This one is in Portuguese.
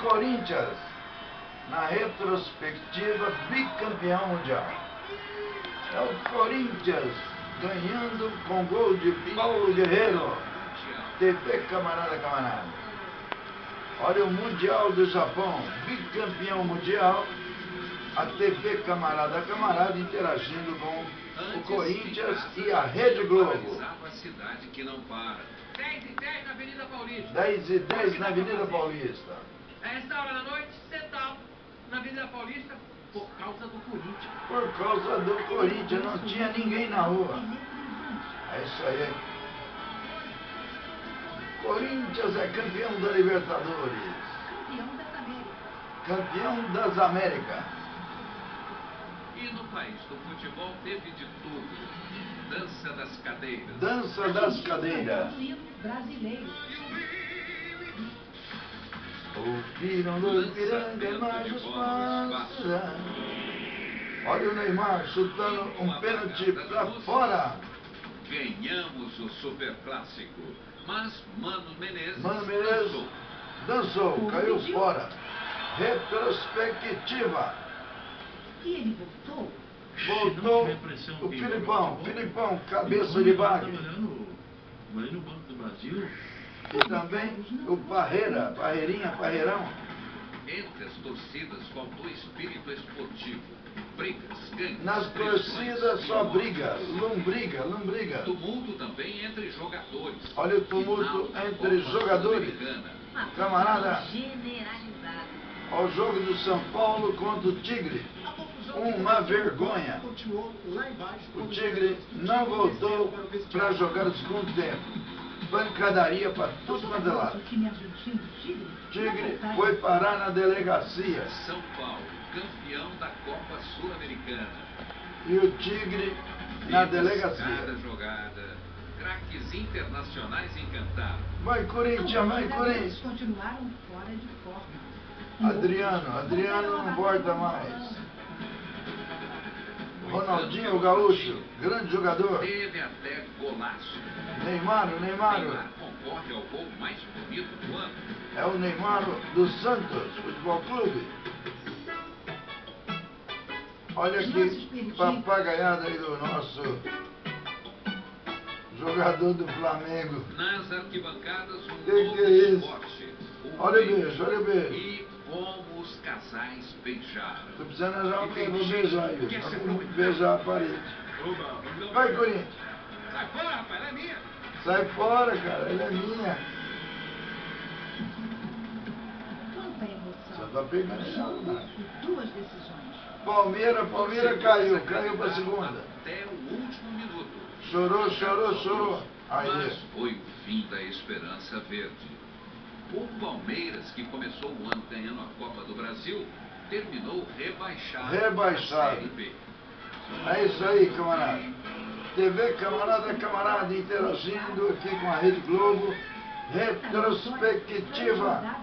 Corinthians, na retrospectiva, bicampeão mundial. É o Corinthians ganhando com gol de Paulo Guerreiro. TV Camarada Camarada. Olha o Mundial do Japão, bicampeão mundial. A TV Camarada Camarada interagindo com o Corinthians e a Rede Globo. 10h10 na Avenida Paulista. 10h10 na Avenida Paulista. A esta hora da noite, sentado na Avenida Paulista por causa do Corinthians. Por causa do Corinthians, não tinha ninguém na rua. É isso aí. Corinthians é campeão da Libertadores. Campeão das Américas. E no país do futebol teve de tudo. Dança das cadeiras. Dança das cadeiras. Brasileiro. Ouviram do Ipiranga, mas os passos. Olha o Neymar chutando um pênalti pra fora. Ganhamos o Superclássico. Mas Mano Menezes dançou, caiu fora. Retrospectiva. E ele voltou? Voltou o Filipão, cabeça de bagre. No Banco do Brasil. E também o Parreirão. Entre as torcidas faltou espírito esportivo. Brigas, ganhos. Nas torcidas só briga, lombriga. Tumulto também entre jogadores. Olha o tumulto entre jogadores. Camarada, ao jogo do São Paulo contra o Tigre. Uma vergonha. O Tigre não voltou para jogar o segundo tempo. Pancadaria para tudo quanto é lado. O Tigre foi parar na delegacia. São Paulo, campeão da Copa Sul-Americana. E o Tigre na delegacia. Cada jogada, craques internacionais encantaram. Vai Corinthians, vai Corinthians. Continuaram fora de forma. Adriano não volta mais. Ronaldinho Gaúcho, grande jogador. Teve até golaço. Neymar. Concorre ao gol mais bonito do ano. É o Neymar do Santos Futebol Clube. Olha que papagaiada aí do nosso jogador do Flamengo. Nas arquibancadas, Que é isso? esporte. Olha o beijo. E como os casais beijaram. Tô precisando arranjar alguém pra beijar aí. Vamos beijar a parede. Vai, Corinthians. Sai fora, rapaz, ela é minha. Sai fora, cara, ela é minha. Quanta emoção. Só tá pegando ela, né? Duas decisões. Palmeiras caiu pra segunda. Até o último minuto. Chorou. Mas Aí. foi o fim da esperança verde. O Palmeiras, que começou o ano ganhando a Copa do Brasil, terminou rebaixado. na Série B. É isso aí, camarada. TV Camarada interagindo aqui com a Rede Globo. Retrospectiva.